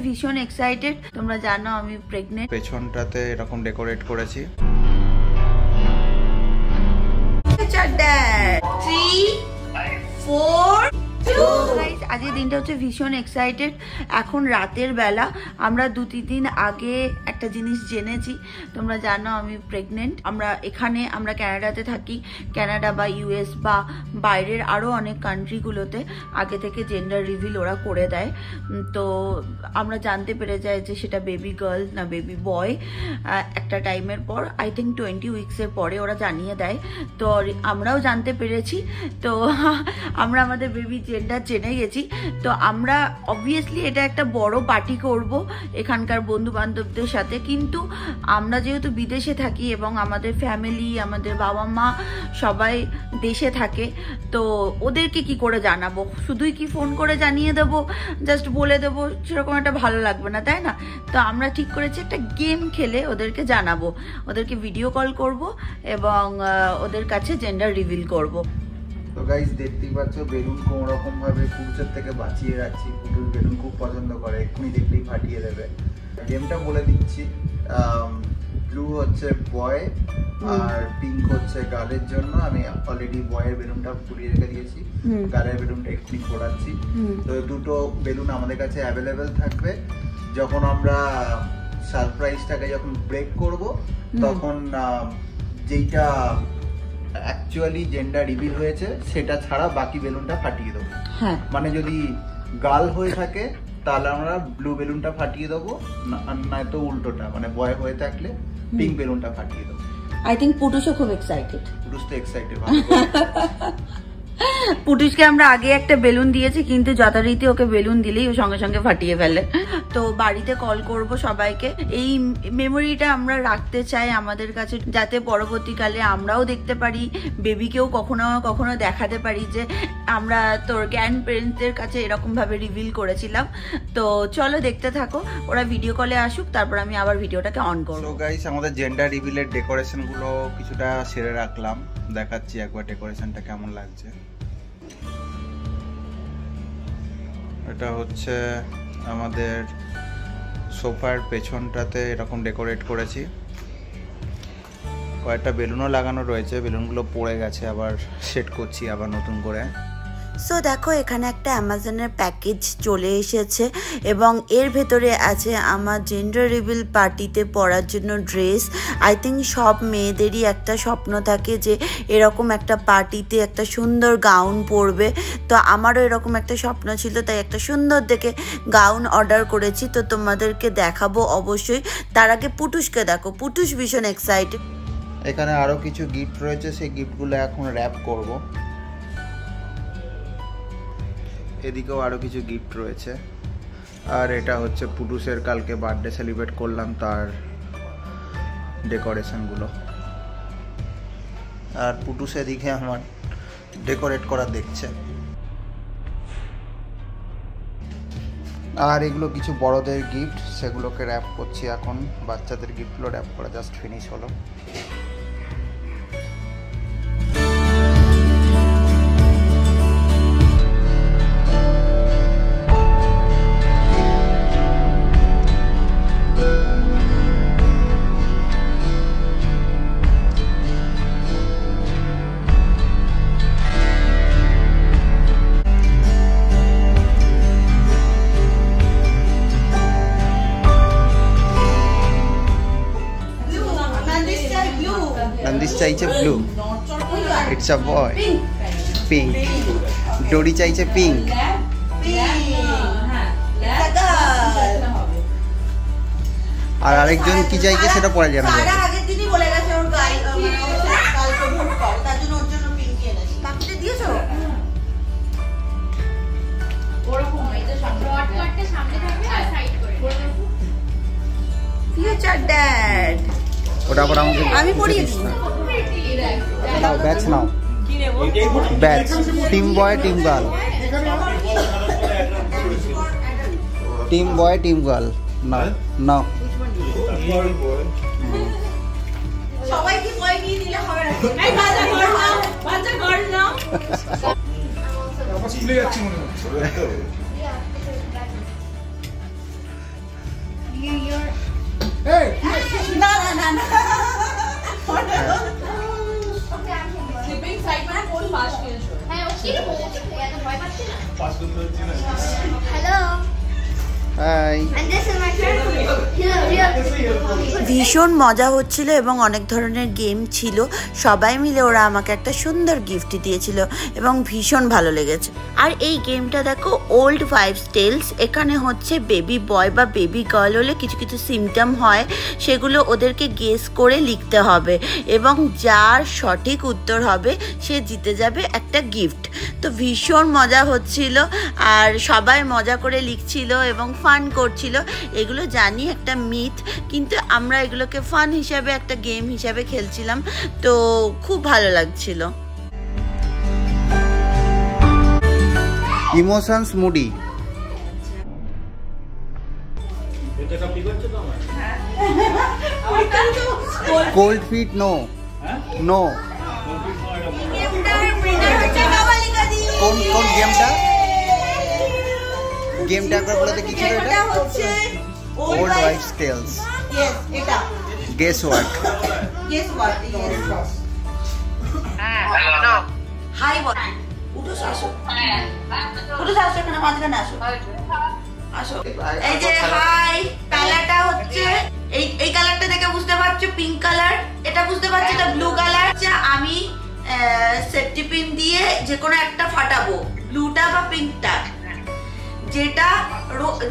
ভীষণ এক্সাইটেড, তোমরা জানো আমি প্রেগনেন্ট। পেছনটাতে এরকম ডেকোরেট করেছি। 3 4 আজকের দিনটা হচ্ছে ভীষণ এক্সাইটেড। এখন রাতের বেলা আমরা 2-3 দিন আগে একটা জিনিস জেনেছি, তোমরা জানো আমি প্রেগনেন্ট। আমরা ক্যানাডাতে থাকি, ক্যানাডা বা ইউএস বা বাইরের আরও অনেক কান্ট্রিগুলোতে আগে থেকে জেন্ডার রিভিল ওরা করে দেয়। তো আমরা জানতে পেরে যাই যে সেটা বেবি গার্ল না বেবি বয় একটা টাইমের পর, আই থিঙ্ক 20 উইক্সের পরে ওরা জানিয়ে দেয়। তো আমরাও জানতে পেরেছি, তো আমরা আমাদের বেবি জেন্ডার জেনে গেছি। তো আমরা অবভিয়াসলি এটা একটা বড় পার্টি করব এখানকার বন্ধু বান্ধবদের সাথে, কিন্তু আমরা যেহেতু বিদেশে থাকি এবং আমাদের ফ্যামিলি আমাদের বাবা মা সবাই দেশে থাকে, তো ওদেরকে কি করে জানাবো? শুধুই কি ফোন করে জানিয়ে দেবো, জাস্ট বলে দেবো, সেরকম একটা ভালো লাগবে না, তাই না? তো আমরা ঠিক করেছি একটা গেম খেলে ওদেরকে জানাবো, ওদেরকে ভিডিও কল করব এবং ওদের কাছে জেন্ডার রিভিল করব। তো গাইস দেখতেই পাচ্ছ বেলুন কোন রকম ভাবে পুরুষের থেকে বাঁচিয়ে রাখছি। পুরুষ বেলুন খুব পছন্দ করে, এক্ষুনি দেখলেই ফাটিয়ে দেবে। গেমটা বলে দিচ্ছি, ব্লু হচ্ছে বয় আর পিঙ্ক হচ্ছে গার্লের জন্য। আমি অলরেডি বয়ের বেলুনটা পুড়িয়ে রেখে দিয়েছি, গার্লের বেলুনটা এক্ষুনি ফোড়াচ্ছি। তো দুটো বেলুন আমাদের কাছে অ্যাভেলেবেল থাকবে। যখন আমরা সারপ্রাইজটাকে যখন ব্রেক করব তখন যেইটা অ্যাকচুয়ালি জেন্ডার রিভিল হয়েছে সেটা ছাড়া বাকি বেলুনটা ফাটিয়ে দেবো। মানে যদি গার্ল হয়ে থাকে তাহলে আমরা ব্লু বেলুনটা ফাটিয়ে দেবো, নয়তো উল্টোটা, মানে বয় হয়ে থাকলে পিঙ্ক বেলুনটা ফাটিয়ে দেবো। আই থিঙ্ক পুটুসও খুব এক্সাইটেড। পুটুস তো এক্সাইটেড। পুটুসকে আমরা আগে একটা বেলুন দিয়েছি, কিন্তু যথারীতি ওকে বেলুন দিলেই ও সঙ্গে সঙ্গে ফাটিয়ে ফেলে। তো বাড়িতে কল করব সবাইকে, এই মেমোরিটা আমরা রাখতে চাই আমাদের কাছে, যাতে পরবর্তীকালে আমরাও দেখতে পারি, বেবিকেও কখনো কখনো দেখাতে পারি যে আমরা তোর গ্র্যান্ড প্যারেন্টসদের কাছে এরকম ভাবে রিভিল করেছিলাম। তো চলো দেখতে থাকো, ওরা ভিডিও কলে আসুক, তারপর আমি আবার ভিডিওটাকে অন করবো। তো গাইস আমাদের জেন্ডার রিভিলের ডেকোরেশন গুলো কিছুটা সেরে রাখলাম, দেখাচ্ছি একবার ডেকোরেশনটা কেমন লাগছে। এটা হচ্ছে আমাদের সোফার পেছনটাতে এরকম ডেকোরেট করেছি, কয়েকটা বেলুনও লাগানো রয়েছে, বেলুনগুলো পড়ে গেছে, আবার সেট করছি আবার নতুন করে। সো দেখো এখানে একটা অ্যামাজনের প্যাকেজ চলে এসেছে এবং এর ভেতরে আছে আমার জেন্ডার রিভিল পার্টিতে পরার জন্য ড্রেস। আই থিঙ্ক সব মেয়েদেরই একটা স্বপ্ন থাকে যে এরকম একটা পার্টিতে একটা সুন্দর গাউন পরবে। তো আমারও এরকম একটা স্বপ্ন ছিল, তাই একটা সুন্দর দেখে গাউন অর্ডার করেছি। তো তোমাদেরকে দেখাবো অবশ্যই, তার আগে পুটুসকে দেখো, পুটুস ভীষণ এক্সাইটেড। এখানে আরও কিছু গিফট রয়েছে, সেই গিফটগুলো এখন র্যাপ করব। এদিকেও আরও কিছু গিফট রয়েছে, আর এটা হচ্ছে পুটুসের কালকে বার্থডে সেলিব্রেট করলাম তার ডেকোরেশনগুলো। আর পুটুস এদিকে আমার ডেকোরেট করা দেখছে। আর এগুলো কিছু বড়দের গিফট, সেগুলোকে র্যাপ করছি এখন। বাচ্চাদের গিফটগুলো র্যাপ করা জাস্ট ফিনিশ হলো। Nandis চাইছে blue, it's a boy. Pink. Dory চাইছে পিঙ্ক। আর আরেকজন কি চাইছে সেটা পরে জানা যাবে। আগের দিনই বলে গেছে ওর কালকে ভোট কর, তার জন্য ওর জন্য পিঙ্ক এনেছি। বাকিটা দিয়েছো? ওরকম এই যে শর্টকাটটা সামনে থাকবে আর সাইড করে ফিউচার ড্যাড। ওটা আবার আমাকে আমি পড়িয়ে দিই। নাও ব্যাচ নাও, ব্যাচ টিম বয় টিম গার্ল, টিম বয় টিম গার্ল। নাও নাও, সবাই কি বয় নিয়ে নিলে হবে না? এই বাচ্চা গার্ল নাও, বাচ্চা গার্ল নাও। স্কুলে যাচ্ছি মনে হচ্ছে। না না না না স্লিপিং সাইড মানে কোন পাস কিনেছো? হ্যাঁ ওকে এত ভয় পাচ্ছি না। পাস করতে হচ্ছে না। Hello hi. and this is my friend here. ভীষণ মজা হচ্ছিল এবং অনেক ধরনের গেম ছিল। সবাই মিলে ওরা আমাকে একটা সুন্দর গিফট দিয়েছিল এবং ভীষণ ভালো লেগেছে। আর এই গেমটা দেখো ওল্ড ওয়াইফস টেলস। এখানে হচ্ছে বেবি বয় বা বেবি গার্ল হলে কিছু কিছু সিমটম হয়, সেগুলো ওদেরকে গেস করে লিখতে হবে এবং যার সঠিক উত্তর হবে সে জিতে যাবে একটা গিফট। তো ভীষণ মজা হচ্ছিল আর সবাই মজা করে লিখছিল এবং ফান করছিল। এগুলো জানি একটা মিথ, কিন্তু আমরা এগুলোকে ফান হিসাবে একটা গেম হিসাবে খেলছিলাম, তো খুব ভালো লাগছিল। Emotions moody. এটা কপি করছো তো আমার? Cold feet no no. কোন কোন গেমটা? গেমটা একবার বলে দে কি ছিল এটা? হচ্ছে ওল্ড ওয়াইফস টেলস। ইয়েস, এটা guess what? Guess what? Yes. Hello hi বল। উঠো আসো, উঠো আসো, এখানে মাঝখানে আসো, আসো। এই যে হাই, কালারটা হচ্ছে এই কালারটা দেখে বুঝতে পারছো পিঙ্ক কালার, এটা বুঝতে পারছো এটা ব্লু কালার। আমি সেফটি পিন দিয়ে যে কোনো একটা ফাটাবো, ব্লুটা বা পিঙ্কটা।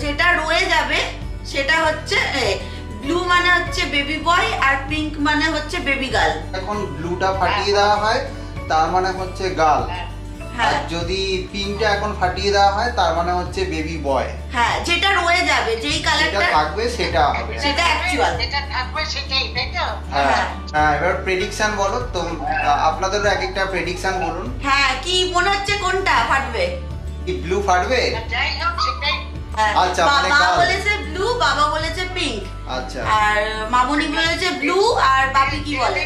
যেটা রয়ে যাবে সেটা হচ্ছে ব্লু মানে হচ্ছে বেবি বয় আর পিঙ্ক মানে হচ্ছে বেবি গার্ল। এখন ব্লুটা ফাটিয়ে দেওয়া হয় তার মানে হচ্ছে গার্ল, হ্যাঁ। আর যদি পিঙ্কটা এখন ফাটিয়ে দেওয়া হয় তার মানে হচ্ছে বেবি বয়। হ্যাঁ, যেটা রয়ে যাবে, যেই কালারটা থাকবে সেটা হবে, সেটা অ্যাকচুয়াল। যেটা থাকবে সেটাই, তাই তো? হ্যাঁ হ্যাঁ। এবার প্রেডিকশন বলো তো, আপনাদেরও এক একটা প্রেডিকশন বলুন। হ্যাঁ, কি মনে হচ্ছে কোনটা ফাটবে? কি ব্লু ফাটবে? যাই হোক সেটাই। আচ্ছা, মানে মা গাল। বলেছে ব্লু, বাবা বলেছে পিঙ্ক, আচ্ছা, আর মামনি বলেছে ব্লু, আর বাপি কি বলে?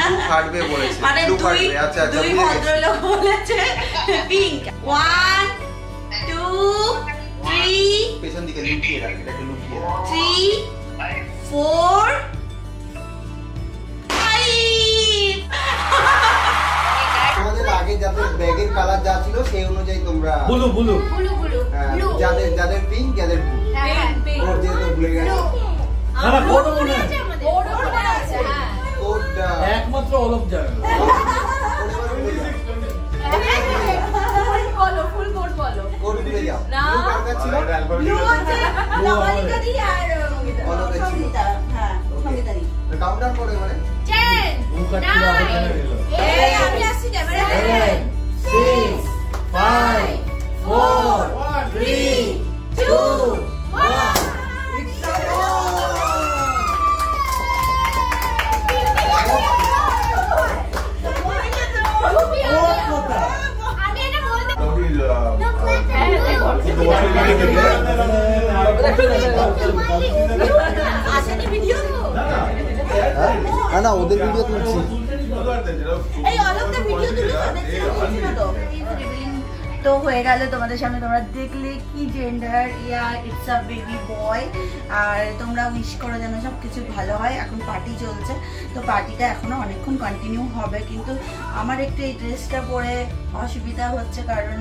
ব্লু ফাটবে বলেছে। মানে ব্লু দুই ফাটবে। আচ্ছা আচ্ছা, দুই বুঝে গেছি। ভদ্রলোক বলেছে পিঙ্ক। 1 2 3 পেছন দিকে লুকিয়ে রাখ, এটাকে লুকিয়ে রাখ। 3 4 5। তোমাদের আগে যাদের ব্যাগের কালার যা ছিল সেই অনুযায়ী তোমরা বুলু বুলু ব্লু ব্লু হ্যাঁ, ব্লু যাদের পিঙ্ক যাদের ব্লু। হ্যাঁ ওর যেহেতু ভুলে গেছে না না কোড মনে আছে কোড মনে আছে হ্যাঁ কোডটা একমাত্র অলপ জানে বলো ফুল কোড বলো কোড ভুলে যাও। না। ব্লু কার কাছে ছিল? ব্লু হচ্ছে নবলিকা দি আর অলকা ছিল। সঙ্গীতা। হ্যাঁ, সঙ্গীতা দি। কাউন্টডাউন করো এবারে। 10 ব্লু কার্ড ছিল আগে জানা গেল এই আমি আসছি ক্যামেরা 6 5 4 3 2 আমি এটা বলতে আসেনি ভিডিও না না, ওদের ভিডিও তুলছি। এই অলকটা ভিডিও তুলে দেখছিল তো। তো হয়ে গেল তোমাদের সামনে, তোমরা দেখলে কি gender, yeah it's a baby boy. আর তোমরা উইশ করো যেন সব কিছু ভালো হয়। এখন পার্টি চলছে, তো পার্টিটা এখনো অনেকক্ষণ কন্টিনিউ হবে, কিন্তু আমার একটু এই ড্রেসটা পরে অসুবিধা হচ্ছে, কারণ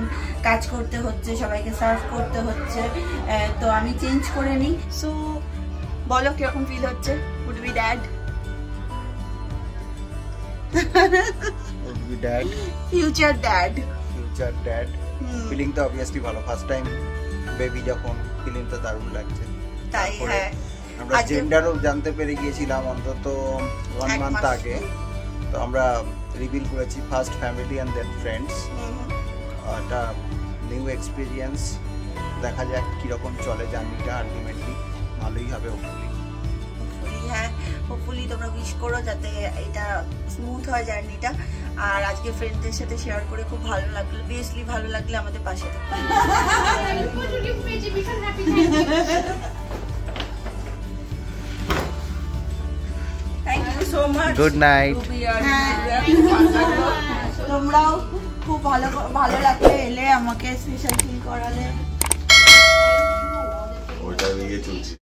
কাজ করতে হচ্ছে, সবাইকে সার্ভ করতে হচ্ছে, তো আমি চেঞ্জ করে নিই। সো বলো কিরকম ফিল হচ্ছে? Would be dad, would be dad, future dad. Future dad. Feeling তো অবভিয়াসলি ভালো, ফার্স্ট টাইম বেবি যখন, ফিলিং তো দারুণ লাগছে। তাই, তারপরে হ্যাঁ। আমরা জেন্ডারও জানতে পেরে গিয়েছিলাম অন্তত 1 এক মান্থ মাস। আগে। তো আমরা রিভিল করেছি first family and then friends. একটা নিউ এক্সপিরিয়েন্স, দেখা যাক কীরকম চলে জার্নিটা। আলটিমেটলি ভালোই হবে হোপফুলি। হ্যাঁ, হোপফুলি তোমরা উইশ করো যাতে এটা স্মুথ হয় জার্নিটা। আর আজকে ফ্রেন্ডদের সাথে শেয়ার করে খুব ভালো লাগলো। বেসলি ভালো লাগলে আমাদের পাশে thank you so much. Good night. তোমরাও খুব ভালো লাগলে, এলে আমাকে স্পেশাল ফিল করালে। ওইটা নিয়ে চলছি।